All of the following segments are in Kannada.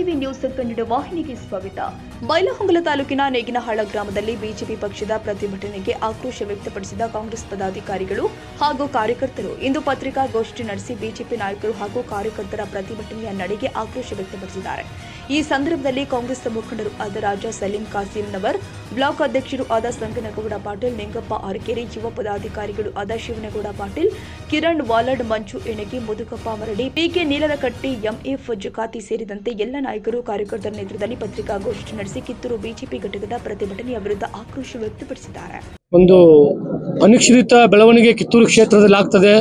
ಟಿವಿ ನ್ಯೂಸ್ ಕನ್ನಡ ವಾಹಿನಿಗೆ ಸ್ವಾಗತ. ಬೈಲಹೊಂಗಲ ತಾಲೂಕಿನ ನೇಗಿನಹಾಳ ಗ್ರಾಮದಲ್ಲಿ ಬಿಜೆಪಿ ಪಕ್ಷದ ಪ್ರತಿಭಟನೆಗೆ ಆಕ್ರೋಶ ವ್ಯಕ್ತಪಡಿಸಿದ ಕಾಂಗ್ರೆಸ್ ಪದಾಧಿಕಾರಿಗಳು ಹಾಗೂ ಕಾರ್ಯಕರ್ತರು ಇಂದು ಪತ್ರಿಕಾಗೋಷ್ಠಿ ನಡೆಸಿ ಬಿಜೆಪಿ ನಾಯಕರು ಹಾಗೂ ಕಾರ್ಯಕರ್ತರ ಪ್ರತಿಭಟನೆಯ ನಡೆಗೆ ಆಕ್ರೋಶ ವ್ಯಕ್ತಪಡಿಸಿದ್ದಾರೆ. ಈ ಸಂದರ್ಭದಲ್ಲಿ ಕಾಂಗ್ರೆಸ್ ಮುಖಂಡರು ಆದ ರಾಜ ಸಲೀಂ ಕಾಸಿಂನವರ್, ಬ್ಲಾಕ್ ಅಧ್ಯಕ್ಷರು ಆದ ಸಂಗನಗೌಡ ಪಾಟೀಲ್, ನಿಂಗಪ್ಪ ಆರಕೆರೆ, ಯುವ ಪದಾಧಿಕಾರಿಗಳು ಆದ ಶಿವನಗೌಡ ಪಾಟೀಲ್, ಕಿರಣ್ ವಾಲಡ್, ಮಂಜು ಎಣಗಿ, ಮುದುಕಪ್ಪ ಮರಡಿ, ಪಿಕೆ ನೀಲರಕಟ್ಟಿ, ಎಂಎಫ್ ಜಕಾತಿ ಸೇರಿದಂತೆ ಎಲ್ಲ ನಾಯಕರು ಕಾರ್ಯಕರ್ತರ ನೇತೃತ್ವದಲ್ಲಿ ಪತ್ರಿಕಾಗೋಷ್ಠಿ ನಡೆಸಿ ಕಿತ್ತೂರು ಬಿಜೆಪಿ ಘಟಕದ ಪ್ರತಿಭಟನೆಯ ವಿರುದ್ಧ ಆಕ್ರೋಶ ವ್ಯಕ್ತಪಡಿಸಿದ್ದಾರೆ. ಒಂದು ಅನಿಶ್ಚಿತ ಬೆಳವಣಿಗೆ ಕಿತ್ತೂರು ಕ್ಷೇತ್ರದಲ್ಲಿ ಆಗ್ತದೆ.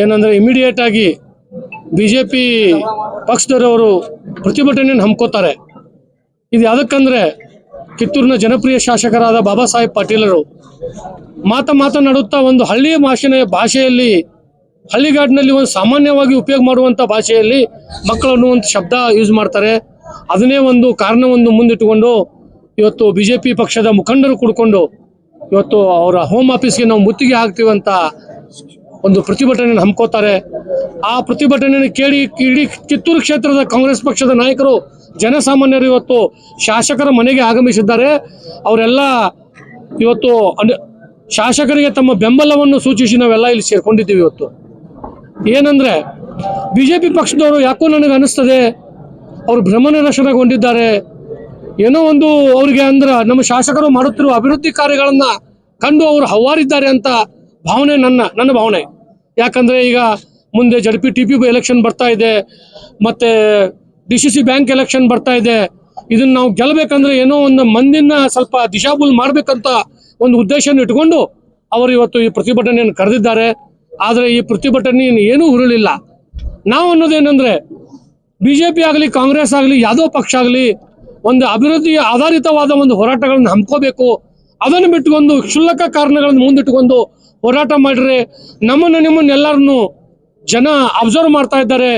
ಏನಂದ್ರೆ ಇಮಿಡಿಯೇಟ್ ಆಗಿ ಬಿಜೆಪಿ ಪಕ್ಷದವರು ಪ್ರತಿಭಟನೆಯನ್ನು ಹಮ್ಮಿಕೋತಾರೆ. ಇದು ಯಾವುದಕ್ಕಂದ್ರೆ ಕಿತ್ತೂರಿನ ಜನಪ್ರಿಯ ಶಾಸಕರಾದ ಬಾಬಾ ಸಾಹೇಬ್ ಪಾಟೀಲರು ಮಾತನಾಡುತ್ತಾ ಒಂದು ಹಳ್ಳಿಯ ಭಾಷೆಯಲ್ಲಿ ಹಳ್ಳಿಗಾಡಿನಲ್ಲಿ ಒಂದು ಸಾಮಾನ್ಯವಾಗಿ ಉಪಯೋಗ ಮಾಡುವಂಥ ಭಾಷೆಯಲ್ಲಿ ಮಕ್ಕಳು ಅನ್ನುವಂಥ ಶಬ್ದ ಯೂಸ್ ಮಾಡ್ತಾರೆ. ಅದನ್ನೇ ಒಂದು ಕಾರಣವನ್ನು ಮುಂದಿಟ್ಟುಕೊಂಡು ಇವತ್ತು ಬಿಜೆಪಿ ಪಕ್ಷದ ಮುಖಂಡರು ಕೂಡಿಕೊಂಡು ಇವತ್ತು ಅವರ ಹೋಮ್ ಆಫೀಸ್ಗೆ ನಾವು ಮುತ್ತಿಗೆ ಹಾಕ್ತೀವಂತ ಒಂದು ಪ್ರತಿಭಟನೆಯನ್ನು ಹಮ್ಮಿಕೋತಾರೆ. ಆ ಪ್ರತಿಭಟನೆಯನ್ನು ಕೇಳಿ ಇಡೀ ಕಿತ್ತೂರು ಕ್ಷೇತ್ರದ ಕಾಂಗ್ರೆಸ್ ಪಕ್ಷದ ನಾಯಕರು, ಜನಸಾಮಾನ್ಯರು ಇವತ್ತು ಶಾಸಕರ ಮನೆಗೆ ಆಗಮಿಸಿದ್ದಾರೆ. ಅವರೆಲ್ಲ ಇವತ್ತು ಶಾಸಕರಿಗೆ ತಮ್ಮ ಬೆಂಬಲವನ್ನು ಸೂಚಿಸಿ ನಾವೆಲ್ಲ ಇಲ್ಲಿ ಸೇರ್ಕೊಂಡಿದ್ದೀವಿ. ಇವತ್ತು ಏನಂದ್ರೆ ಬಿಜೆಪಿ ಪಕ್ಷದವರು ಯಾಕೋ ನನಗೆ ಅನಿಸ್ತದೆ ಅವರು ಭ್ರಮನಿರಸನಗೊಂಡಿದ್ದಾರೆ. ಏನೋ ಒಂದು ಅವರಿಗೆ ಅಂದ್ರೆ ನಮ್ಮ ಶಾಸಕರು ಮಾಡುತ್ತಿರುವ ಅಭಿವೃದ್ಧಿ ಕಾರ್ಯಗಳನ್ನ ಕಂಡು ಅವರು ಹವ್ವಾರಿದ್ದಾರೆ ಅಂತ ಭಾವನೆ ನನ್ನ ಭಾವನೆ. ಯಾಕಂದ್ರೆ ಈಗ ಮುಂದೆ JDP ಎಲೆಕ್ಷನ್ ಬರ್ತಾ ಇದೆ, ಮತ್ತೆ DCC ಬ್ಯಾಂಕ್ ಎಲೆಕ್ಷನ್ ಬರ್ತಾ ಇದೆ. ಇದನ್ನ ನಾವು ಗೆಲ್ಲಬೇಕಂದ್ರೆ ಏನೋ ಒಂದು ಮಂದಿನ ಸ್ವಲ್ಪ ದಿಶಾಬೂಲ್ ಮಾಡ್ಬೇಕಂತ ಒಂದು ಉದ್ದೇಶವನ್ನು ಇಟ್ಕೊಂಡು ಅವರು ಇವತ್ತು ಈ ಪ್ರತಿಭಟನೆಯನ್ನು ಕರೆದಿದ್ದಾರೆ. ಆದರೆ ಈ ಪ್ರತಿಭಟನೆ ಏನೂ ಹುರುಳಿಲ್ಲ. ನಾವು ಅನ್ನೋದೇನೆಂದ್ರೆ ಬಿಜೆಪಿ ಆಗಲಿ ಕಾಂಗ್ರೆಸ್ ಆಗಲಿ ಯಾವುದೋ ಪಕ್ಷ ಆಗಲಿ ಒಂದು ಅಭಿವೃದ್ಧಿ ಆಧಾರಿತವಾದ ಒಂದು ಹೋರಾಟಗಳನ್ನು ಹಮ್ಮಿಕೋಬೇಕು. ಅದನ್ನು ಬಿಟ್ಟುಕೊಂಡು ಕ್ಷುಲ್ಲಕ ಕಾರಣಗಳನ್ನು ಮುಂದಿಟ್ಟುಕೊಂಡು ಹೋರಾಟ ಮಾಡಿದ್ರೆ ನಿಮ್ಮನ್ನೆಲ್ಲರನ್ನು ಜನ ಅಬ್ಸರ್ವ್ ಮಾಡ್ತಾ ಇದ್ದಾರೆ,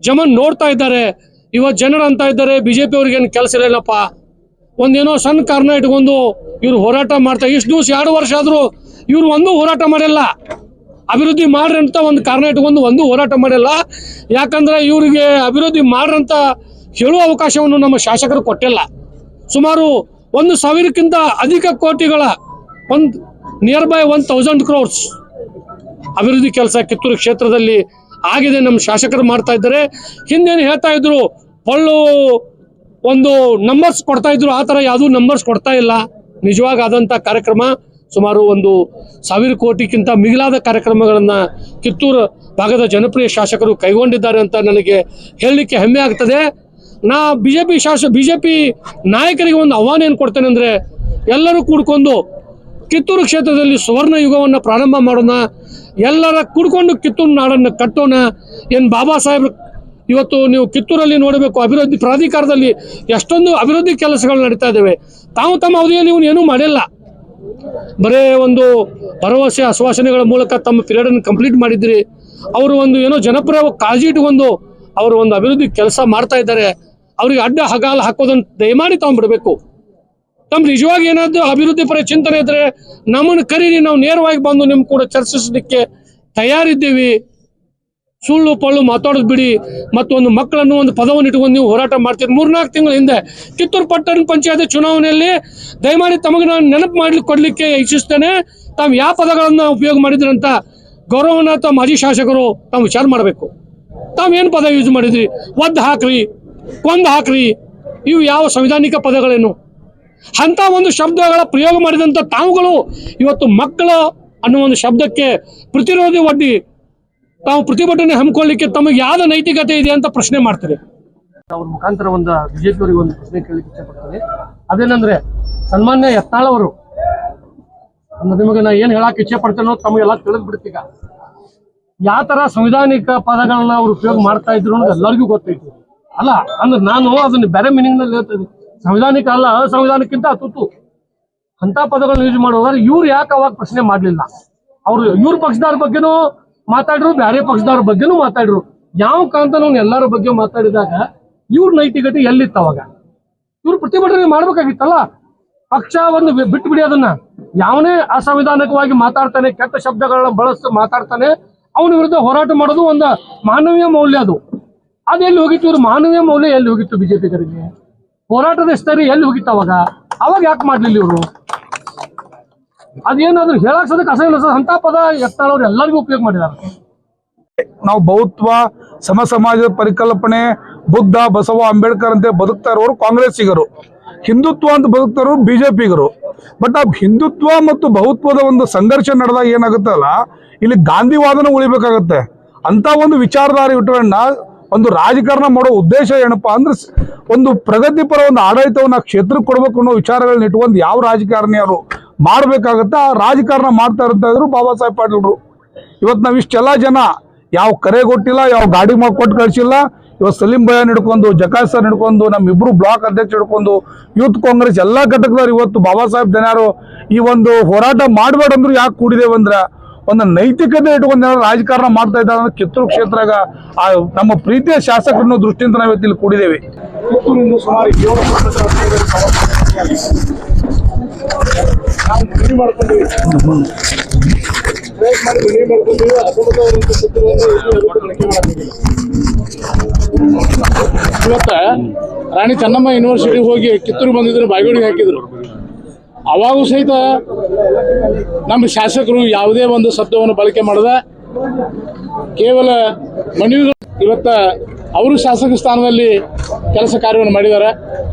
ಜನ ನೋಡ್ತಾ ಇದ್ದಾರೆ. ಇವತ್ತು ಜನರು ಅಂತ ಇದ್ದಾರೆ ಬಿಜೆಪಿ ಅವ್ರಿಗೇನು ಕೆಲಸ ಇರಲ್ಲಪ್ಪ, ಒಂದೇನೋ ಸಣ್ಣ ಕಾರಣ ಇಟ್ಕೊಂಡು ಇವ್ರು ಹೋರಾಟ ಮಾಡ್ತಾರೆ. ಇಷ್ಟು ದಿವಸ 2 ವರ್ಷ ಆದರೂ ಇವ್ರು ಒಂದು ಹೋರಾಟ ಮಾಡಿಲ್ಲ. ಅಭಿವೃದ್ಧಿ ಮಾಡ್ರಿ ಅಂತ ಒಂದು ಕಾರಣ ಇಟ್ಕೊಂಡು ಒಂದು ಹೋರಾಟ ಮಾಡಿಲ್ಲ. ಯಾಕಂದ್ರೆ ಇವರಿಗೆ ಅಭಿವೃದ್ಧಿ ಮಾಡ್ರಂತ ಹೇಳುವ ಅವಕಾಶವನ್ನು ನಮ್ಮ ಶಾಸಕರು ಕೊಟ್ಟಿಲ್ಲ. ಸುಮಾರು 1,000ಕ್ಕಿಂತ ಅಧಿಕ ಕೋಟಿಗಳ ನಿಯರ್ ಬೈ 1,000 crores ಅಭಿವೃದ್ಧಿ ಕೆಲಸ ಕಿತ್ತೂರು ಕ್ಷೇತ್ರದಲ್ಲಿ ಆಗಿದೆ. ನಮ್ಮ ಶಾಸಕರು ಮಾಡ್ತಾ ಇದ್ದಾರೆ. ಹಿಂದೇನು ಹೇಳ್ತಾ ಇದ್ರು ಒಂದು ನಂಬರ್ಸ್ ಕೊಡ್ತಾ ಇದ್ರು, ಆ ಥರ ಯಾವುದೂ ನಂಬರ್ಸ್ ಕೊಡ್ತಾ ಇಲ್ಲ. ನಿಜವಾಗಿ ಆದಂಥ ಕಾರ್ಯಕ್ರಮ ಸುಮಾರು 1,000 ಕೋಟಿಗಿಂತ ಮಿಗಿಲಾದ ಕಾರ್ಯಕ್ರಮಗಳನ್ನ ಕಿತ್ತೂರು ಭಾಗದ ಜನಪ್ರಿಯ ಶಾಸಕರು ಕೈಗೊಂಡಿದ್ದಾರೆ ಅಂತ ನನಗೆ ಹೇಳಲಿಕ್ಕೆ ಹೆಮ್ಮೆ ಆಗ್ತದೆ. ನಾ ಬಿಜೆಪಿ ನಾಯಕರಿಗೆ ಒಂದು ಆಹ್ವಾನ ಏನು ಕೊಡ್ತೇನೆ ಅಂದ್ರೆ, ಎಲ್ಲರೂ ಕೂಡ್ಕೊಂಡು ಕಿತ್ತೂರು ಕ್ಷೇತ್ರದಲ್ಲಿ ಸುವರ್ಣ ಯುಗವನ್ನು ಪ್ರಾರಂಭ ಮಾಡೋಣ. ಎಲ್ಲರ ಕೂಡ್ಕೊಂಡು ಕಿತ್ತೂರು ನಾಡನ್ನು ಕಟ್ಟೋಣ. ಏನು ಬಾಬಾ ಸಾಹೇಬ್ರು ಇವತ್ತು ನೀವು ಕಿತ್ತೂರಲ್ಲಿ ನೋಡಬೇಕು, ಅಭಿವೃದ್ಧಿ ಪ್ರಾಧಿಕಾರದಲ್ಲಿ ಎಷ್ಟೊಂದು ಅಭಿವೃದ್ಧಿ ಕೆಲಸಗಳು ನಡೀತಾ ಇದ್ದಾವೆ. ತಮ್ಮ ಅವಧಿಯಲ್ಲಿ ನೀವು ಏನೂ ಮಾಡಿಲ್ಲ. ಬರೇ ಒಂದು ಭರವಸೆ ಆಶ್ವಾಸನೆಗಳ ಮೂಲಕ ತಮ್ಮ ಪೀರಿಯಡನ್ನು ಕಂಪ್ಲೀಟ್ ಮಾಡಿದ್ರಿ. ಅವರು ಒಂದು ಏನೋ ಜನಪರ ಕಾಳಜಿ ಇಟ್ಕೊಂಡು ಅವರು ಒಂದು ಅಭಿವೃದ್ಧಿ ಕೆಲಸ ಮಾಡ್ತಾ ಇದ್ದಾರೆ. ಅವ್ರಿಗೆ ಅಡ್ಡ ಹಗಾಲ ಹಾಕೋದನ್ನು ದಯಮಾಡಿ ತಾವು ಬಿಡಬೇಕು. ತಮ್ಮ ನಿಜವಾಗಿ ಏನಾದರೂ ಅಭಿವೃದ್ಧಿ ಪರ ಚಿಂತನೆ ಇದ್ರೆ ನಮ್ಮನ್ನು ಕರೀರಿ, ನಾವು ನೇರವಾಗಿ ಬಂದು ನಿಮ್ಮ ಕೂಡ ಚರ್ಚಿಸಲಿಕ್ಕೆ ತಯಾರಿದ್ದೀವಿ. ಸುಳ್ಳು ಪಳ್ಳು ಮಾತಾಡೋದು ಬಿಡಿ. ಮತ್ತೊಂದು ಮಕ್ಕಳನ್ನು ಒಂದು ಪದವನ್ನು ಇಟ್ಕೊಂಡು ನೀವು ಹೋರಾಟ ಮಾಡ್ತೀರಿ. 3-4 ತಿಂಗಳ ಹಿಂದೆ ಕಿತ್ತೂರು ಪಟ್ಟಣ ಪಂಚಾಯತ್ ಚುನಾವಣೆಯಲ್ಲಿ ದಯಮಾಡಿ ತಮಗೆ ನಾನು ನೆನಪು ಕೊಡ್ಲಿಕ್ಕೆ ಇಚ್ಛಿಸ್ತೇನೆ. ತಾವು ಯಾವ ಪದಗಳನ್ನು ಉಪಯೋಗ ಮಾಡಿದ್ರಂತ ಗೌರವಾನ್ವಿತ ಮಾಜಿ ಶಾಸಕರು ತಾವು ವಿಚಾರ ಮಾಡಬೇಕು. ತಾವೇನು ಪದ ಯೂಸ್ ಮಾಡಿದ್ರಿ? ಒದ್ದು ಹಾಕ್ರಿ, ಕೊಂದು ಹಾಕ್ರಿ, ಇವು ಯಾವ ಸಂವಿಧಾನಿಕ ಪದಗಳೇನು? ಅಂತ ಒಂದು ಶಬ್ದಗಳ ಪ್ರಯೋಗ ಮಾಡಿದಂಥ ತಾವುಗಳು ಇವತ್ತು ಮಕ್ಕಳು ಅನ್ನೋ ಒಂದು ಶಬ್ದಕ್ಕೆ ಪ್ರತಿರೋಧಿ ಒಡ್ಡಿ ತಾವು ಪ್ರತಿಭಟನೆ ಹಮ್ಮಿಕೊಳ್ಳಿಕ್ಕೆ ತಮಗೆ ಯಾವ ನೈತಿಕತೆ ಇದೆ ಅಂತ ಪ್ರಶ್ನೆ ಮಾಡ್ತಾರೆ. ಅವ್ರ ಮುಖಾಂತರ ಒಂದು ಬಿಜೆಪಿ ಅವರಿಗೆ ಒಂದು ಪ್ರಶ್ನೆ ಕೇಳಲಿಕ್ಕೆ ಇಷ್ಟಪಡ್ತಾರೆ. ಅದೇನಂದ್ರೆ, ಸನ್ಮಾನ್ಯ ಯತ್ನಾಳ್ ಅವರು ನಿಮಗೆ ನಾ ಏನು ಹೇಳಕ್ಕೆ ಇಚ್ಛೆ ಪಡ್ತೇನೋ ತಮಗೆಲ್ಲ ತಿಳಿದು ಬಿಡ್ತೀಗ. ಯಾವ ತರ ಸಂವಿಧಾನಿಕ ಪದಗಳನ್ನ ಅವ್ರು ಉಪಯೋಗ ಮಾಡ್ತಾ ಇದ್ರು ಅನ್ನೋದು ಎಲ್ಲರಿಗೂ ಗೊತ್ತೈತಿ. ಅಲ್ಲ ಅಂದ್ರೆ ನಾನು ಅದನ್ನ ಬೇರೆ ಮೀನಿಂಗ್ ನಲ್ಲಿ ಹೇಳ್ತಾ ಇದ್ದೀನಿ. ಸಂವಿಧಾನಿಕ ಅಲ್ಲ, ಅಸಂವಿಧಾನಕ್ಕಿಂತ ಅತುತು ಅಂತ ಪದಗಳನ್ನ ಯೂಸ್ ಮಾಡೋದಾದ್ರೆ ಇವ್ರು ಯಾಕೆ ಅವಾಗ ಪ್ರಶ್ನೆ ಮಾಡ್ಲಿಲ್ಲ? ಅವ್ರು ಇವ್ರ ಪಕ್ಷದವ್ರ ಬಗ್ಗೆನೂ ಮಾತಾಡ್ರು, ಬೇರೆ ಪಕ್ಷದವ್ರ ಬಗ್ಗೆನೂ ಮಾತಾಡ್ರು. ಯಾವ ಕಾಂತನೂ ಎಲ್ಲರ ಬಗ್ಗೆ ಮಾತಾಡಿದಾಗ ಇವ್ರ ನೈತಿಕತೆ ಎಲ್ಲಿತ್ತು? ಅವಾಗ ಇವ್ರು ಪ್ರತಿಭಟನೆ ಮಾಡ್ಬೇಕಾಗಿತ್ತಲ್ಲ. ಪಕ್ಷ ಒಂದು ಬಿಟ್ಟು ಬಿಡಿ, ಅದನ್ನ ಯಾವನೇ ಅಸಂವಿಧಾನಿಕವಾಗಿ ಮಾತಾಡ್ತಾನೆ, ಕೆಟ್ಟ ಶಬ್ದಗಳನ್ನ ಬಳಸಿ ಮಾತಾಡ್ತಾನೆ, ಅವನ ವಿರುದ್ಧ ಹೋರಾಟ ಮಾಡೋದು ಒಂದು ಮಾನವೀಯ ಮೌಲ್ಯ. ಅದು ಅದೆಲ್ಲಿ ಹೋಗಿತ್ತು? ಇವ್ರು ಮಾನವೀಯ ಮೌಲ್ಯ ಎಲ್ಲಿ ಹೋಗಿತ್ತು? ಬಿಜೆಪಿಗರಿಗೆ ಹೋರಾಟದ ಸ್ತರಿ ಎಲ್ಲಿ ಹೋಗಿತ್ತು? ಅವಾಗ ಯಾಕೆ ಮಾಡ್ಲಿಲ್ಲ ಇವರು? ಅದೇನಾದ್ರು ಹೇಳಕ್ ಸದಕ್ಕೆ ಅಸಹ್ಯ ಅಂತ ಪದ ಎತ್ತಾಳವ್ರು ಎಲ್ಲರಿಗೂ ಉಪಯೋಗ ಮಾಡಿದ್ದಾರೆ. ನಾವು ಬಹುತ್ವ ಸಮ ಸಮಾಜದ ಪರಿಕಲ್ಪನೆ ಬುದ್ಧ ಬಸವ ಅಂಬೇಡ್ಕರ್ ಅಂತ ಬದುಕ್ತಾ ಇರೋರು ಕಾಂಗ್ರೆಸ್ಸಿಗರು, ಹಿಂದುತ್ವ ಅಂತ ಬದುಕ್ತಾ ಇರೋರು ಬಿಜೆಪಿಗರು. ಬಟ್ ಆ ಹಿಂದುತ್ವ ಮತ್ತು ಬಹುತ್ವದ ಒಂದು ಸಂಘರ್ಷ ನಡೆದಾಗ ಏನಾಗುತ್ತಲ್ಲ, ಇಲ್ಲಿ ಗಾಂಧಿವಾದನ ಉಳಿಬೇಕಾಗತ್ತೆ. ಅಂತ ಒಂದು ವಿಚಾರಧಾರೆ ಇಟ್ಕೊಂಡ ಒಂದು ರಾಜಕಾರಣ ಮಾಡೋ ಉದ್ದೇಶ ಏನಪ್ಪಾ ಅಂದ್ರೆ ಒಂದು ಪ್ರಗತಿಪರ ಒಂದು ಆಡಳಿತವನ್ನ ಕ್ಷೇತ್ರಕ್ಕೆ ಕೊಡ್ಬೇಕು ಅನ್ನೋ ವಿಚಾರಗಳನ್ನ ಇಟ್ಕೊಂಡು ಯಾವ ರಾಜಕಾರಣಿಯರು ಮಾಡ್ಬೇಕಾಗತ್ತೆ ಆ ರಾಜಕಾರಣ ಮಾಡ್ತಾ ಇದ್ರು ಬಾಬಾ ಸಾಹೇಬ್ ಪಾಟೀಲ್ರು. ಇವತ್ತು ನಾವ್ ಇಷ್ಟೆಲ್ಲ ಜನ ಯಾವ ಕರೆ ಕೊಟ್ಟಿಲ್ಲ, ಯಾವ ಗಾಡಿ ಕೊಟ್ಟು ಕಳಿಸಿಲ್ಲ. ಇವತ್ತು ಸಲೀಂ ಭಯ್ಯನ್ ಹಿಡ್ಕೊಂಡು, ಜಕಾಸ್ ಸರ್ ಹಿಡ್ಕೊಂಡು, ನಮ್ಮಿಬ್ರು ಬ್ಲಾಕ್ ಅಧ್ಯಕ್ಷ ಹಿಡ್ಕೊಂಡು ಯೂತ್ ಕಾಂಗ್ರೆಸ್ ಎಲ್ಲಾ ಘಟಕದವ್ರು ಇವತ್ತು ಬಾಬಾ ಸಾಹೇಬ್ ಜನರು ಈ ಒಂದು ಹೋರಾಟ ಮಾಡಬೇಡ ಅಂದ್ರು ಯಾಕೆ ಕೂಡಿದೇವೆ ಅಂದ್ರೆ ಒಂದು ನೈತಿಕತೆ ಇಟ್ಕೊಂಡು ರಾಜಕಾರಣ ಮಾಡ್ತಾ ಇದ್ದಾರೆ ಅಂದ್ರೆ ಕಿತ್ತೂರು ಕ್ಷೇತ್ರಾಗ ನಮ್ಮ ಪ್ರೀತಿಯ ಶಾಸಕರನ್ನು ದೃಷ್ಟಿಯಿಂದ ನಾವು ಇವತ್ತು ಇಲ್ಲಿ ಕೂಡಿದ್ದೇವೆ. ಇವತ್ತ ರಾಣಿ ಚೆನ್ನಮ್ಮ ಯೂನಿವರ್ಸಿಟಿ ಹೋಗಿ ಕಿತ್ತೂರು ಬಂದಿದ್ರು, ಬಾಗೇವಾಡಿಗೆ ಹಾಕಿದ್ರು. ಅವಾಗೂ ಸಹಿತ ನಮ್ಮ ಶಾಸಕರು ಯಾವುದೇ ಒಂದು ಶಬ್ದವನ್ನು ಬಳಕೆ ಮಾಡದ ಕೇವಲ ಮನವಿಗಳು. ಇವತ್ತ ಅವರು ಶಾಸಕ ಸ್ಥಾನದಲ್ಲಿ ಕೆಲಸ ಕಾರ್ಯವನ್ನು ಮಾಡಿದ್ದಾರೆ.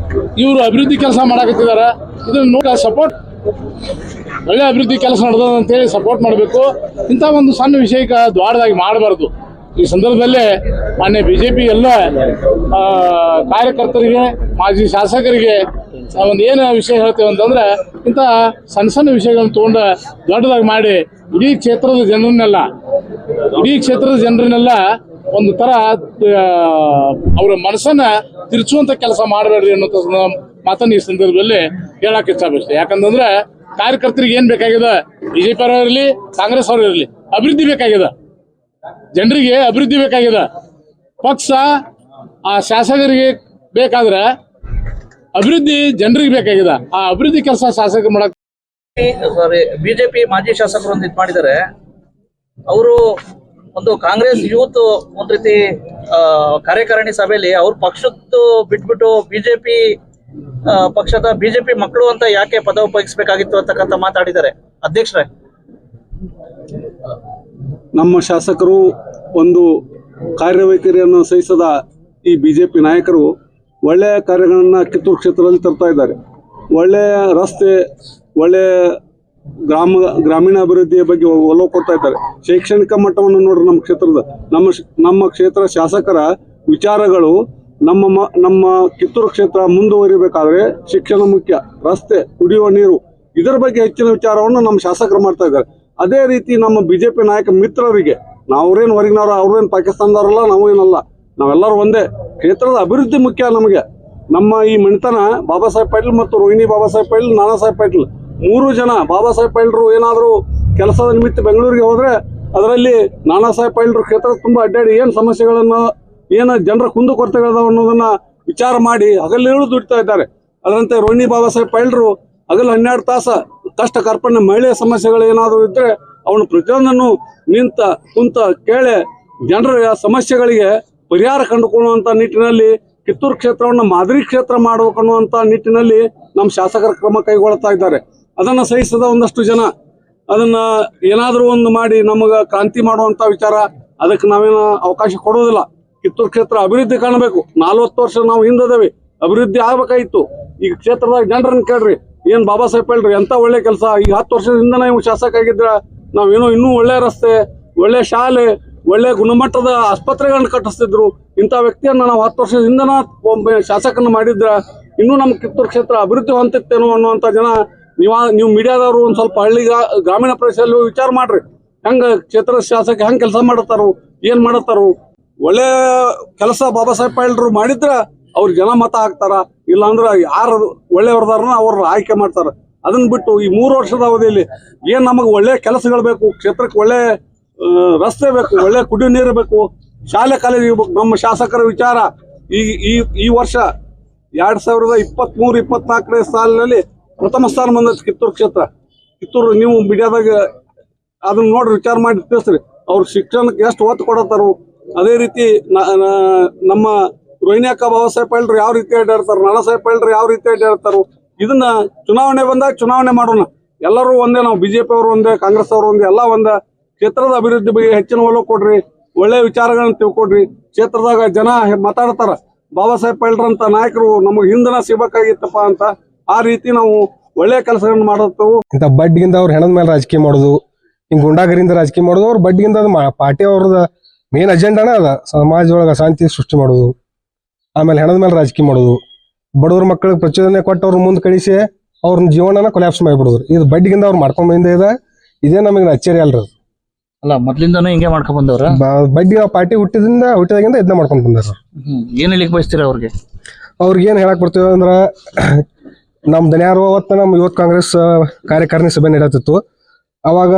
ಇವರು ಅಭಿವೃದ್ಧಿ ಕೆಲಸ ಮಾಡಕತ್ತಿದ್ದಾರೆ. ಇದನ್ನು ನೋಡಿ ಸಪೋರ್ಟ್, ಒಳ್ಳೆ ಅಭಿವೃದ್ಧಿ ಕೆಲಸ ನಡೆದ ಅಂತೇಳಿ ಸಪೋರ್ಟ್ ಮಾಡಬೇಕು. ಇಂಥ ಒಂದು ಸಣ್ಣ ವಿಷಯಕ್ಕೆ ದ್ವಾರದಾಗಿ ಮಾಡಬಾರ್ದು. ಈ ಸಂದರ್ಭದಲ್ಲೇ ಮಾನ್ಯ ಬಿಜೆಪಿ ಎಲ್ಲ ಕಾರ್ಯಕರ್ತರಿಗೆ, ಮಾಜಿ ಶಾಸಕರಿಗೆ ಒಂದು ಏನು ವಿಷಯ ಹೇಳ್ತೇವೆ ಅಂತಂದ್ರೆ, ಇಂಥ ಸಣ್ಣ ಸಣ್ಣ ವಿಷಯಗಳನ್ನು ತಗೊಂಡು ದೊಡ್ಡದಾಗಿ ಮಾಡಿ ಇಡೀ ಕ್ಷೇತ್ರದ ಜನರನ್ನೆಲ್ಲ ಒಂದು ತರ ಅವರ ಮನಸ್ಸನ್ನ ತಿರ್ಚುವಂತ ಕೆಲಸ ಮಾಡಬೇಡ್ರಿ ಅನ್ನೋ ಮಾತನ್ನು ಈ ಸಂದರ್ಭದಲ್ಲಿ ಹೇಳಕ್ ಇಷ್ಟಪಡ್ತೀನಿ. ಯಾಕಂತಂದ್ರೆ ಕಾರ್ಯಕರ್ತರಿಗೆ ಏನ್ ಬೇಕಾಗಿದೆ, ಬಿಜೆಪಿ ಅವರು ಇರಲಿ, ಕಾಂಗ್ರೆಸ್ ಅವರು ಇರಲಿ, ಅಭಿವೃದ್ಧಿ ಬೇಕಾಗಿದೆ. ಜನರಿಗೆ ಅಭಿವೃದ್ಧಿ ಬೇಕಾಗಿದೆ. ಪಕ್ಷ ಆ ಶಾಸಕರಿಗೆ ಬೇಕಾದ್ರೆ ಅಭಿವೃದ್ಧಿ ಜನರಿಗೆ ಬೇಕಾಗಿದೆ. ಆ ಅಭಿವೃದ್ಧಿ ಕೆಲಸ ಶಾಸಕರು ಮಾಡಕ್ ಬಿಜೆಪಿ ಮಾಜಿ ಶಾಸಕರು ಒಂದು ಇದು ಮಾಡಿದ್ದಾರೆ. ಅವರು ಒಂದು ಕಾಂಗ್ರೆಸ್ ಯೂತ್ ಒಂದ್ ರೀತಿ ಕಾರ್ಯಕಾರಿಣಿ ಸಭೆಯಲ್ಲಿ ಅವ್ರ ಪಕ್ಷದ್ದು ಬಿಟ್ಬಿಟ್ಟು ಬಿಜೆಪಿ ಪಕ್ಷದ ಬಿಜೆಪಿ ಮಕ್ಕಳು ಅಂತ ಯಾಕೆ ಪದ ಉಪಯೋಗಿಸಬೇಕಾಗಿತ್ತು ಅಂತಕ್ಕಂಥ ಮಾತಾಡಿದ್ದಾರೆ ಅಧ್ಯಕ್ಷರೇ. ನಮ್ಮ ಶಾಸಕರು ಒಂದು ಕಾರ್ಯವೈಖರಿಯನ್ನು ಸಹಿಸದ ಈ ಬಿಜೆಪಿ ನಾಯಕರು ಒಳ್ಳೆಯ ಕಾರ್ಯಗಳನ್ನು ಕಿತ್ತೂರು ಕ್ಷೇತ್ರದಲ್ಲಿ ತರ್ತಾ ಇದ್ದಾರೆ. ಒಳ್ಳೆಯ ರಸ್ತೆ, ಒಳ್ಳೆಯ ಗ್ರಾಮೀಣ ಅಭಿವೃದ್ಧಿಯ ಬಗ್ಗೆ ಒಲವು ಕೊಡ್ತಾ ಇದ್ದಾರೆ. ಶೈಕ್ಷಣಿಕ ಮಟ್ಟವನ್ನು ನೋಡ್ರಿ, ನಮ್ಮ ಕ್ಷೇತ್ರದ ನಮ್ಮ ಕ್ಷೇತ್ರ ಶಾಸಕರ ವಿಚಾರಗಳು ನಮ್ಮ ಕಿತ್ತೂರು ಕ್ಷೇತ್ರ ಮುಂದುವರಿಬೇಕಾದ್ರೆ ಶಿಕ್ಷಣ ಮುಖ್ಯ, ರಸ್ತೆ, ಕುಡಿಯುವ ನೀರು, ಇದರ ಬಗ್ಗೆ ಹೆಚ್ಚಿನ ವಿಚಾರವನ್ನು ನಮ್ಮ ಶಾಸಕರು ಮಾಡ್ತಾ ಇದ್ದಾರೆ. ಅದೇ ರೀತಿ ನಮ್ಮ ಬಿಜೆಪಿ ನಾಯಕ ಮಿತ್ರರಿಗೆ, ನಾವ್ರೇನು ಹೊರಗಿನವ್ರು, ಅವ್ರೇನು ಪಾಕಿಸ್ತಾನದವರಲ್ಲ, ನಾವೇನಲ್ಲ, ನಾವೆಲ್ಲರೂ ಒಂದೇ. ಕ್ಷೇತ್ರದ ಅಭಿವೃದ್ಧಿ ಮುಖ್ಯ ನಮಗೆ. ನಮ್ಮ ಈ ಮಣಿತನ ಬಾಬಾ ಸಾಹೇಬ್ ಪಾಟೀಲ್ ಮತ್ತು ರೋಹಿಣಿ ಬಾಬಾ ಸಾಹೇಬ್ ಪಾಟೀಲ್, ನಾನಾ ಸಾಹೇಬ್ ಪಾಟೀಲ್, 3 ಜನ. ಬಾಬಾ ಸಾಹೇಬ್ ಪಾಟೀಲ್ರು ಏನಾದರೂ ಕೆಲಸದ ನಿಮಿತ್ತ ಬೆಂಗಳೂರಿಗೆ ಹೋದ್ರೆ ಅದರಲ್ಲಿ ನಾನಾ ಸಾಹೇಬ್ ಪಾಟೀಲ್ರು ಕ್ಷೇತ್ರ ತುಂಬಾ ಅಡ್ಡಾಡಿ ಏನು ಸಮಸ್ಯೆಗಳನ್ನು, ಏನು ಜನರ ಕುಂದುಕೊರತೆಗಳದಾವ ಅನ್ನೋದನ್ನ ವಿಚಾರ ಮಾಡಿ ಹಗಲಿರುಳು ದುಡಿತಾ ಇದ್ದಾರೆ. ಅದರಂತೆ ರೋಹಿಣಿ ಬಾಬಾ ಸಾಹೇಬ್ ಪಾಟೀಲ್ರು ಹಗಲು 12 ತಾಸು ಕಷ್ಟ ಕಾರ್ಪಣ್ಯ ಮಹಿಳೆಯ ಸಮಸ್ಯೆಗಳು ಏನಾದರೂ ಇದ್ರೆ ಅವನು ಪ್ರತಿಯೊಂದನ್ನು ಕುಂತ ಕೇಳಿ ಜನರ ಸಮಸ್ಯೆಗಳಿಗೆ ಪರಿಹಾರ ಕಂಡುಕೊಳ್ಳುವಂತ ನಿಟ್ಟಿನಲ್ಲಿ ಕಿತ್ತೂರು ಕ್ಷೇತ್ರವನ್ನು ಮಾದರಿ ಕ್ಷೇತ್ರ ಮಾಡಬೇಕು ಅನ್ನುವಂತ ನಿಟ್ಟಿನಲ್ಲಿ ನಮ್ಮ ಶಾಸಕರ ಕ್ರಮ ಕೈಗೊಳ್ತಾ ಇದ್ದಾರೆ. ಅದನ್ನ ಸಹಿಸದ ಒಂದಷ್ಟು ಜನ ಅದನ್ನ ಏನಾದರೂ ಒಂದು ಮಾಡಿ ನಮಗ ಕ್ರಾಂತಿ ಮಾಡುವಂತ ವಿಚಾರ, ಅದಕ್ಕೆ ನಾವೇನು ಅವಕಾಶ ಕೊಡೋದಿಲ್ಲ. ಕಿತ್ತೂರು ಕ್ಷೇತ್ರ ಅಭಿವೃದ್ಧಿ ಕಾಣಬೇಕು. 40 ವರ್ಷ ನಾವು ಹಿಂದದೇವಿ, ಅಭಿವೃದ್ಧಿ ಆಗ್ಬೇಕಾಗಿತ್ತು. ಈ ಕ್ಷೇತ್ರದಾಗ ಜನರನ್ನ ಕೇಳ್ರಿ, ಏನ್ ಬಾಬಾ ಸಾಹೇಬ್ ಹೇಳ್ರಿ ಎಂತ ಒಳ್ಳೆ ಕೆಲಸ. ಈಗ 10 ವರ್ಷದಿಂದ ನಾವು ಶಾಸಕ ಆಗಿದ್ರ ನಾವೇನೋ ಇನ್ನೂ ಒಳ್ಳೆ ರಸ್ತೆ, ಒಳ್ಳೆ ಶಾಲೆ, ಒಳ್ಳೆ ಗುಣಮಟ್ಟದ ಆಸ್ಪತ್ರೆಗಳನ್ನ ಕಟ್ಟಿಸ್ತಿದ್ರು. ಇಂಥ ವ್ಯಕ್ತಿಯನ್ನ ನಾವು 10 ವರ್ಷದಿಂದ ಒಬ್ಬ ಶಾಸಕನ ಮಾಡಿದ್ರ ಇನ್ನೂ ನಮ್ಮ ಕಿತ್ತೂರು ಕ್ಷೇತ್ರ ಅಭಿವೃದ್ಧಿ ಹೊಂದಿತ್ತೇನೋ ಅನ್ನುವಂಥ ಜನ ನೀವು ಮೀಡಿಯಾದವರು ಒಂದು ಸ್ವಲ್ಪ ಹಳ್ಳಿ ಗ್ರಾಮೀಣ ಪ್ರದೇಶದಲ್ಲಿ ವಿಚಾರ ಮಾಡ್ರಿ. ಹೆಂಗ ಕ್ಷೇತ್ರದ ಶಾಸಕ ಹೆಂಗ್ ಕೆಲಸ ಮಾಡತ್ತಾರು, ಏನ್ ಮಾಡತ್ತಾರು. ಒಳ್ಳೆ ಕೆಲಸ ಬಾಬಾ ಸಾಹೇಬ್ ಪಾಟೀಲ್ರು ಮಾಡಿದ್ರ ಅವ್ರ ಜನ ಮತ ಹಾಕ್ತಾರ, ಇಲ್ಲಾಂದ್ರ ಯಾರು ಒಳ್ಳೆಯವ್ರದಾರನ ಅವ್ರ ಆಯ್ಕೆ ಮಾಡ್ತಾರ. ಅದನ್ನ ಬಿಟ್ಟು ಈ 3 ವರ್ಷದ ಅವಧಿಯಲ್ಲಿ ಏನ್ ನಮಗೆ ಒಳ್ಳೆ ಕೆಲಸಗಳು ಬೇಕು, ಕ್ಷೇತ್ರಕ್ಕೆ ಒಳ್ಳೆ ರಸ್ತೆ ಬೇಕು, ಒಳ್ಳೆ ಕುಡಿಯುವ ನೀರು ಬೇಕು, ಶಾಲೆ ಕಾಲೇಜ್ ಬೇಕು. ನಮ್ಮ ಶಾಸಕರ ವಿಚಾರ ಈ ವರ್ಷ 2023-24 ಸಾಲಿನಲ್ಲಿ ಪ್ರಥಮ ಸ್ಥಾನ ಬಂದೈತಿ ಕಿತ್ತೂರು ಕ್ಷೇತ್ರ. ಕಿತ್ತೂರು ನೀವು ಮೀಡಿಯಾದಾಗ ಅದನ್ನ ನೋಡ್ರಿ, ವಿಚಾರ ಮಾಡಿ ತಿಳಿಸ್ರಿ. ಅವ್ರ ಶಿಕ್ಷಣಕ್ಕೆ ಎಷ್ಟು ಒತ್ತು ಕೊಡತ್ತಾರು, ಅದೇ ರೀತಿ ನಮ್ಮ ರೋಹಿಣಿ ಅಕ್ಕ ಬಾಬಾ ಸಾಹೇಬ್ ಪಾಟೀಲ್ ಯಾವ ರೀತಿ ಅಡ್ಡಾಡ್ತಾರ, ನಾನಾ ಸಾಹೇಬ್ ಪಾಟೀಲ್ ಯಾವ ರೀತಿ ಅಡ್ಡಾಡ್ತಾರೋ ಇದನ್ನ ಚುನಾವಣೆ ಬಂದಾಗ ಚುನಾವಣೆ ಮಾಡೋಣ. ಎಲ್ಲರೂ ಒಂದೇ, ನಾವು ಬಿಜೆಪಿ ಅವರು ಒಂದೇ, ಕಾಂಗ್ರೆಸ್ ಅವರು ಒಂದೇ, ಎಲ್ಲ ಒಂದೇ. ಕ್ಷೇತ್ರದ ಅಭಿವೃದ್ಧಿ ಬಗ್ಗೆ ಹೆಚ್ಚಿನ ಒಲವು ಕೊಡ್ರಿ, ಒಳ್ಳೆ ವಿಚಾರಗಳನ್ನ ತಿಳ್ಕೊಡ್ರಿ. ಕ್ಷೇತ್ರದಾಗ ಜನ ಮಾತಾಡ್ತಾರ, ಬಾಬಾ ಸಾಹೇಬ್ ಪಾಟೀಲ್ ಅಂತ ನಾಯಕರು ನಮಗೆ ಹಿಂದನ ಸಿಗಬೇಕಾಗಿತ್ತಪ್ಪ ಅಂತ. ಆ ರೀತಿ ನಾವು ಒಳ್ಳೆ ಕೆಲಸಗಳನ್ನ ಮಾಡತ್ತೇವೆ. ಇಂಥ ಬಡ್ಗಿಂದ ಅವ್ರ ಹೆಣದ ಮೇಲೆ ರಾಜಕೀಯ ಮಾಡೋದು, ಹಿಂಗ್ ಗುಂಡಾಗರಿಂದ ರಾಜಕೀಯ ಮಾಡೋದು, ಅವ್ರ ಬಡ್ಗಿಂದ ಅದು ಪಾರ್ಟಿ ಅವ್ರದ ಮೇನ್ ಅಜೆಂಡಾನ ಅದ ಸಮಾಜ ಒಳಗ ಅಶಾಂತಿ ಸೃಷ್ಟಿ ಮಾಡೋದು. ಆಮೇಲೆ ಹೆಣದ ಮೇಲೆ ರಾಜಕೀಯ ಮಾಡೋದು, ಬಡವ್ರ ಮಕ್ಕಳಿಗೆ ಪ್ರಚೋದನೆ ಕೊಟ್ಟು ಅವ್ರ ಮುಂದೆ ಕಳಿಸಿ ಅವ್ರನ್ನ ಜೀವನನ ಕೊಲ್ಯಾಪ್ಸ್ ಮಾಡಿಬಿಡೋದು. ಇದು ಬಡ್ಗಿಂದ ಅವ್ರು ಮಾಡ್ಕೊಂಡ್ ಬಂದ ಇದೇ ನಮಗೆ ಅಚ್ಚರಿ ಅಲ್ರಿ. ಅಲ್ಲ, ಮೊದ್ಲಿಂದಾನು ಹಿಂಗೆ ಮಾಡ್ಕೊಂಡ್ ಬಂದವ್ರ ಬಡ್ಡಿ ಪಾರ್ಟಿ ಹುಟ್ಟಿದಾಗಿಂದ ಇದನ್ನ ಮಾಡ್ಕೊಂಡ್ ಬಂದಾರ. ಏನ್ ಹೇಳಿಕ್ ಬಯಸ್ತೀರ ಅವ್ರಿಗೆ? ಅವ್ರಿಗೆ ಏನ್ ಹೇಳಕ್ ಬರ್ತೀವಿ ಅಂದ್ರ, ನಮ್ ದನ್ಯಾರು ಅವತ್ತ ನಮ್ ಯುವತ್ ಕಾಂಗ್ರೆಸ್ ಕಾರ್ಯಕಾರಿಣಿ ಸಭೆ ನಡೆಯುತ್ತಿತ್ತು. ಅವಾಗ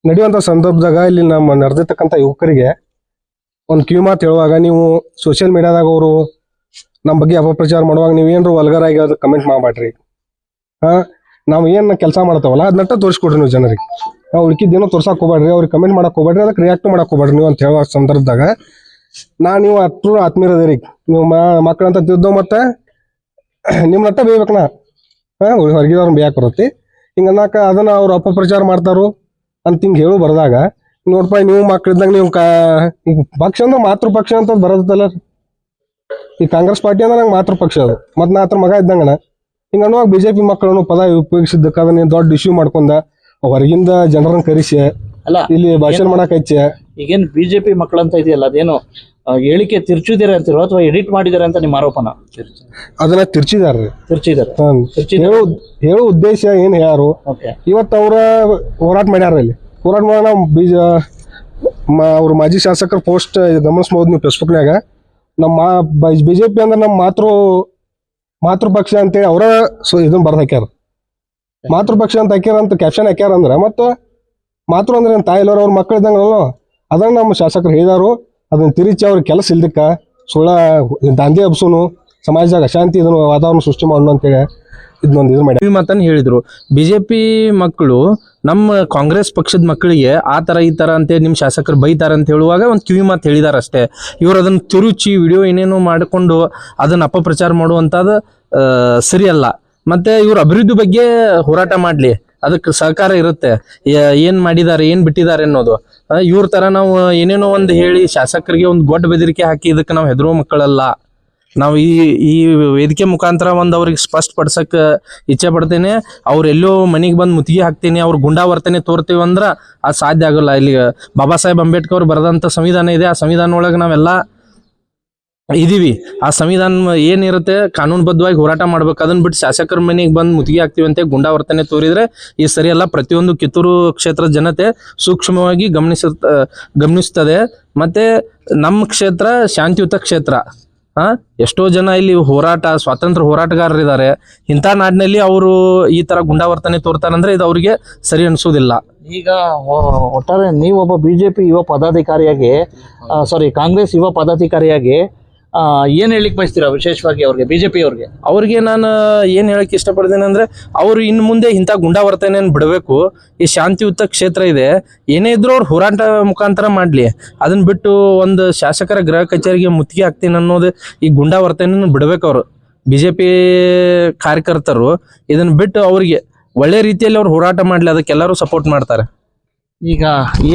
ನಡೆಯುವಂತ ಸಂದರ್ಭದಾಗ ಇಲ್ಲಿ ನಮ್ಮ ನಡೆದಿರ್ತಕ್ಕಂಥ ಯುವಕರಿಗೆ ಒಂದು ಕಿವಿ ಮಾತು ಹೇಳುವಾಗ, ನೀವು ಸೋಷಿಯಲ್ ಮೀಡಿಯಾದಾಗ ಅವರು ನಮ್ಮ ಬಗ್ಗೆ ಅಪಪ್ರಚಾರ ಮಾಡುವಾಗ ನೀವೇನ್ರು ವಲ್ಗರಾಗಿ ಅದು ಕಮೆಂಟ್ ಮಾಡಬೇಡ್ರಿ. ನಾವು ಏನು ಕೆಲಸ ಮಾಡ್ತಾವಲ್ಲ ಅದನ್ನಟ್ಟ ತೋರಿಸ್ಕೊಡ್ರಿ ನೀವು ಜನರಿಗೆ. ನಾವು ಉಳ್ಕಿದ್ದೇನೋ ತೋರ್ಸಕ್ಕೆ ಹೋಗ್ಬೇಡ್ರಿ, ಅವ್ರಿಗೆ ಕಮೆಂಟ್ ಮಾಡಕ್ಕೆ ಹೋಗ್ಬೇಡ್ರಿ, ಅದಕ್ಕೆ ರಿಯಾಕ್ಟ್ ಮಾಡಕ್ಕೆ ಹೋಗ್ಬೇಡ್ರಿ ನೀವು ಅಂತ ಹೇಳುವ ಸಂದರ್ಭದಾಗ ನೀವು ಅಷ್ಟು ಆತ್ಮೀಯರದಿರಿ. ನೀವು ಮಕ್ಕಳಂತ ತಿದ್ದೋ ಮತ್ತೆ ನಿಮ್ಮನ್ನಟ್ಟ ಬೇಯ್ಬೇಕು. ಹೊರಗಿದವ್ರನ್ನ ಬೇಯಕ್ಕೆ ಬರುತ್ತೆ. ಹಿಂಗೆ ಅನ್ನಕ ಅದನ್ನ ಅವ್ರು ಅಪಪ್ರಚಾರ ಮಾಡ್ತಾರೋ ಅಂತ ಹಿಂಗೆ ಹೇಳು ಬರ್ದಾಗ, ನೋಡ್ಪ ನೀವು ಮಕ್ಕಳಿದ್ದಾಗ ನೀವು ಪಕ್ಷ ಅಂದ್ರೆ ಮಾತೃಪಕ್ಷ ಅಂತ ಬರೋದಲ್ಲ. ಈ ಕಾಂಗ್ರೆಸ್ ಪಾರ್ಟಿ ಅಂದ್ರೆ ನಂಗೆ ಮಾತೃಪಕ್ಷ ಅದು, ಮತ್ತು ನಾ ಹತ್ರ ಮಗ ಇದ್ದಂಗಣ. ಹಿಂಗೆ ಅನ್ನುವಾಗ ಬಿಜೆಪಿ ಮಕ್ಕಳನ್ನು ಪದ ಉಪಯೋಗಿಸಿದ್ದಕ್ಕೆ ಅದನ್ನ ದೊಡ್ಡ ಇಶ್ಯೂ ಮಾಡ್ಕೊಂಡ ಹೊರಗಿಂದ ಜನರನ್ನ ಕರೆಸಿ ಅಲ್ಲ ಇಲ್ಲಿ ಭಾಷಣ ಮಾಡಕ್ ಹಚ್ಚ. ಈಗೇನ್ ಬಿಜೆಪಿ ಮಕ್ಕಳಂತ ಇದೆಯಲ್ಲ, ಅದೇನು ಹೇಳಿಕೆ ತಿರ್ಚಿದಾರೆ ಅಂತಿರೋ ಅಥವಾ ಎಡಿಟ್ ಮಾಡಿದಾರೆ ಅಂತ ನಿಮ್ಮ ಆರೋಪನ? ಅದನ್ನ ತಿರ್ಚಿದಾರ್ರಿ. ತಿರ್ಚಿದಾರೆ. ಹೇಳೋ ಉದ್ದೇಶ ಏನ್ ಯಾರು ಇವತ್ತು ಅವ್ರ ಹೋರಾಟ ಮಾಡ್ಯಾರ. ಇಲ್ಲಿ ಹೋರಾಟ ಮಾಡ ಅವ್ರ ಮಾಜಿ ಶಾಸಕರ ಪೋಸ್ಟ್ ಗಮನಿಸಬಹುದು ನೀವು ಫೇಸ್ಬುಕ್ನಾಗ. ನಮ್ಮ ಬಿಜೆಪಿ ಅಂದ್ರೆ ನಮ್ಮ ಮಾತೃಪಕ್ಷ ಅಂತೇಳಿ ಅವರ ಇದನ್ನ ಬರ್ದು ಹಾಕ್ಯಾರ. ಮಾತೃಪಕ್ಷ ಅಂತ ಹಾಕ್ಯಾರ ಅಂತ ಕ್ಯಾಪ್ಷನ್ ಹಾಕ್ಯಾರ ಅಂದ್ರ ಮತ್ತ ಮಾತೃ ಅಂದ್ರೆ ತಾಯಿ ಎಲ್ಲರೂ ಅವ್ರ ಮಕ್ಕಳು ಇದ್ದಂಗಲ್ಲ. ಅದನ್ನ ನಮ್ಮ ಶಾಸಕರು ಹೇಳಿದಾರು. ಅದನ್ನ ತಿರುಚಿ ಅವ್ರ ಕೆಲಸ ಇಲ್ದಕ್ಕ ಸುಳ್ಳ ದಾಂಧಿ ಹಬ್ಸುನು ಸಮಾಜದಾಗ ಅಶಾಂತಿ ಇದನ್ನು ವಾತಾವರಣ ಸೃಷ್ಟಿ ಮಾಡೋಣ ಅಂತೇಳಿ ಇದನ್ನೊಂದು ಇದು ಮಾಡಿ ಮಾತನ್ನು ಹೇಳಿದ್ರು. ಬಿಜೆಪಿ ಮಕ್ಕಳು ನಮ್ಮ ಕಾಂಗ್ರೆಸ್ ಪಕ್ಷದ ಮಕ್ಕಳಿಗೆ ಆ ಥರ ಈ ಥರ ಅಂತೇಳಿ ನಿಮ್ಮ ಶಾಸಕರು ಬೈತಾರೆ ಅಂತ ಹೇಳುವಾಗ ಒಂದು ಕಿವಿ ಮಾತು ಹೇಳಿದಾರೆ ಅಷ್ಟೇ. ಇವರು ಅದನ್ನು ತಿರುಚಿ ವಿಡಿಯೋ ಏನೇನೋ ಮಾಡಿಕೊಂಡು ಅದನ್ನು ಅಪಪ್ರಚಾರ ಮಾಡುವಂಥದ್ದು ಸರಿಯಲ್ಲ. ಮತ್ತು ಇವ್ರ ಅಭಿವೃದ್ಧಿ ಬಗ್ಗೆ ಹೋರಾಟ ಮಾಡಲಿ, ಅದಕ್ಕೆ ಸಹಕಾರ ಇರುತ್ತೆ. ಏನು ಮಾಡಿದ್ದಾರೆ ಏನು ಬಿಟ್ಟಿದ್ದಾರೆ ಅನ್ನೋದು. ಇವ್ರ ಥರ ನಾವು ಏನೇನೋ ಒಂದು ಹೇಳಿ ಶಾಸಕರಿಗೆ ಒಂದು ಗೊಡ್ಡ ಬೆದರಿಕೆ ಹಾಕಿ ಇದಕ್ಕೆ ನಾವು ಹೆದರುವ ಮಕ್ಕಳಲ್ಲ. ನಾವು ಈ ವೇದಿಕೆ ಮುಖಾಂತರ ಒಂದು ಅವ್ರಿಗೆ ಸ್ಪಷ್ಟಪಡ್ಸಕ್ಕೆ ಇಚ್ಛೆ ಪಡ್ತೇನೆ. ಅವ್ರು ಎಲ್ಲೋ ಮನೆಗೆ ಬಂದು ಮುತ್ತಿಗೆ ಹಾಕ್ತೀನಿ, ಅವ್ರು ಗುಂಡಾವರ್ತನೆ ತೋರ್ತೀವಿ ಅಂದ್ರೆ ಅದು ಸಾಧ್ಯ ಆಗೋಲ್ಲ. ಇಲ್ಲಿ ಬಾಬಾ ಸಾಹೇಬ್ ಅಂಬೇಡ್ಕರ್ ಬರೆದಂಥ ಸಂವಿಧಾನ ಇದೆ. ಆ ಸಂವಿಧಾನ ಒಳಗೆ ನಾವೆಲ್ಲ ಇದೀವಿ. ಆ ಸಂವಿಧಾನ ಏನಿರುತ್ತೆ ಕಾನೂನುಬದ್ಧವಾಗಿ ಹೋರಾಟ ಮಾಡ್ಬೇಕು. ಅದನ್ನ ಬಿಟ್ಟು ಶಾಸಕರ ಮನೆಗೆ ಬಂದು ಮುತ್ತಿಗೆ ಹಾಕ್ತೀವಿ ಅಂತ ಗುಂಡಾವರ್ತನೆ ತೋರಿದ್ರೆ ಇದು ಸರಿಯಲ್ಲ. ಪ್ರತಿಯೊಂದು ಕಿತ್ತೂರು ಕ್ಷೇತ್ರದ ಜನತೆ ಸೂಕ್ಷ್ಮವಾಗಿ ಗಮನಿಸ್ತದೆ. ಮತ್ತು ನಮ್ಮ ಕ್ಷೇತ್ರ ಶಾಂತಿಯುತ ಕ್ಷೇತ್ರ. ಎಷ್ಟೋ ಜನ ಇಲ್ಲಿ ಸ್ವಾತಂತ್ರ್ಯ ಹೋರಾಟಗಾರರಿದ್ದಾರೆ. ಇಂಥ ನಾಡಿನಲ್ಲಿ ಅವರು ಈ ಥರ ಗುಂಡಾವರ್ತನೆ ತೋರ್ತಾರಂದ್ರೆ ಇದು ಅವರಿಗೆ ಸರಿ ಅನಿಸೋದಿಲ್ಲ. ಈಗ ಒಟ್ಟಾರೆ ನೀವೊಬ್ಬ ಬಿಜೆಪಿ ಯುವ ಪದಾಧಿಕಾರಿಯಾಗಿ ಕಾಂಗ್ರೆಸ್ ಯುವ ಪದಾಧಿಕಾರಿಯಾಗಿ ಏನ್ ಹೇಳಿಕ್ ಬಯಸ್ತೀರಾ ವಿಶೇಷವಾಗಿ ಅವ್ರಿಗೆ, ಬಿಜೆಪಿ ಅವ್ರಿಗೆ ನಾನು ಏನ್ ಹೇಳಕ್ ಇಷ್ಟಪಡ್ತೇನೆ ಅಂದ್ರೆ, ಅವ್ರು ಇನ್ನು ಮುಂದೆ ಇಂಥ ಗುಂಡಾವರ್ತನೆ ಬಿಡಬೇಕು. ಈ ಶಾಂತಿಯುತ ಕ್ಷೇತ್ರ ಇದೆ, ಏನೇ ಇದ್ರು ಅವ್ರು ಹೋರಾಟ ಮುಖಾಂತರ ಮಾಡ್ಲಿ. ಅದನ್ನ ಬಿಟ್ಟು ಒಂದು ಶಾಸಕರ ಗೃಹ ಕಚೇರಿಗೆ ಮುತ್ತಿಗೆ ಹಾಕ್ತೀನಿ ಅನ್ನೋದು ಈ ಗುಂಡಾವರ್ತನೆ ಬಿಡ್ಬೇಕು. ಅವರು ಬಿಜೆಪಿ ಕಾರ್ಯಕರ್ತರು ಇದನ್ನ ಬಿಟ್ಟು ಅವ್ರಿಗೆ ಒಳ್ಳೆ ರೀತಿಯಲ್ಲಿ ಅವ್ರು ಹೋರಾಟ ಮಾಡ್ಲಿ, ಅದಕ್ಕೆಲ್ಲರೂ ಸಪೋರ್ಟ್ ಮಾಡ್ತಾರೆ. ಈಗ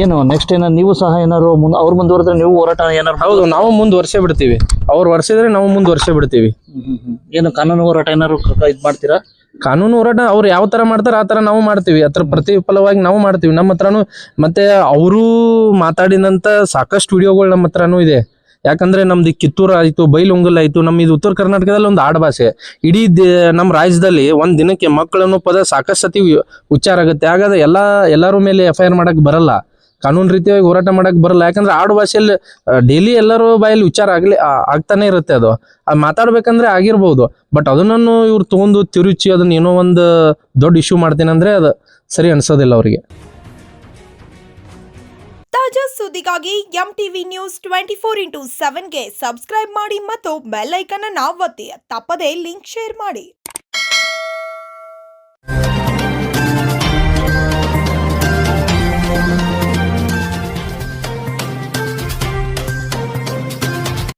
ಏನು ನೆಕ್ಸ್ಟ್ ಏನೋ ನೀವು ಸಹ ಏನಾದ್ರು ಅವ್ರು ಮುಂದುವರೆದ್ರೆ ನೀವು ಹೋರಾಟ ಏನಾದ್ರು? ಹೌದು, ನಾವು ಮುಂದುವರ್ಸೇ ಬಿಡ್ತೀವಿ. ಅವ್ರು ವರ್ಷಿದ್ರೆ ನಾವು ಮುಂದುವರ್ಸೇ ಬಿಡ್ತೀವಿ. ಏನು ಕಾನೂನು ಹೋರಾಟ ಏನಾದ್ರು ಇದು ಮಾಡ್ತೀರಾ? ಕಾನೂನು ಹೋರಾಟ ಅವ್ರು ಯಾವ ತರ ಮಾಡ್ತಾರೆ ಆ ತರ ನಾವು ಮಾಡ್ತೀವಿ. ಅದ್ರ ಪ್ರತಿಫಲವಾಗಿ ನಾವು ಮಾಡ್ತೀವಿ. ನಮ್ಮ ಹತ್ರನು ಮತ್ತೆ ಅವರು ಮಾತಾಡಿದಂತ ಸಾಕಷ್ಟು ವಿಡಿಯೋಗಳು ನಮ್ಮ ಹತ್ರನೂ ಇದೆ. ಯಾಕಂದ್ರೆ ನಮ್ದು ಕಿತ್ತೂರು ಆಯ್ತು, ಬೈಲೊಂಗಲ್ ಆಯ್ತು, ನಮ್ಮ ಇದು ಉತ್ತರ ಕರ್ನಾಟಕದಲ್ಲಿ ಒಂದು ಆಡಭಾಷೆ. ಇಡೀ ನಮ್ಮ ರಾಜ್ಯದಲ್ಲಿ ಒಂದ್ ದಿನಕ್ಕೆ ಮಕ್ಕಳನ್ನು ಪದ ಸಾಕಷ್ಟು ಸತಿ ಉಚ್ಚಾರ ಆಗುತ್ತೆ. ಹಾಗಾದ್ರೆ ಎಲ್ಲರೂ ಮೇಲೆ FIR ಮಾಡಕ್ ಬರಲ್ಲ, ಕಾನೂನು ರೀತಿಯಾಗಿ ಹೋರಾಟ ಮಾಡಕ್ ಬರಲ್ಲ. ಯಾಕಂದ್ರೆ ಆಡು ಭಾಷೆಯಲ್ಲಿ ಡೈಲಿ ಎಲ್ಲರೂ ಬಾಯಲ್ಲಿ ಉಚ್ಚಾರ ಆಗ್ತಾನೆ ಇರುತ್ತೆ. ಅದು ಮಾತಾಡ್ಬೇಕಂದ್ರೆ ಆಗಿರ್ಬೋದು. ಬಟ್ ಅದನ್ನು ಇವ್ರು ತಗೊಂಡು ತಿರುಚಿ ಅದನ್ನ ಏನೋ ಒಂದು ದೊಡ್ಡ ಇಶ್ಯೂ ಮಾಡ್ತೀನಿ ಅಂದ್ರೆ ಅದು ಸರಿ ಅನ್ಸೋದಿಲ್ಲ ಅವರಿಗೆ. ತಾಜಾ ಸುದ್ದಿಗಾಗಿ MTV ನ್ಯೂಸ್ 24x7ಗೆ ಸಬ್ಸ್ಕ್ರೈಬ್ ಮಾಡಿ ಮತ್ತು ಬೆಲ್ ಐಕಾನ್ ಅನ್ನು ಒತ್ತಿ. ತಪ್ಪದೇ ಲಿಂಕ್ ಶೇರ್ ಮಾಡಿ.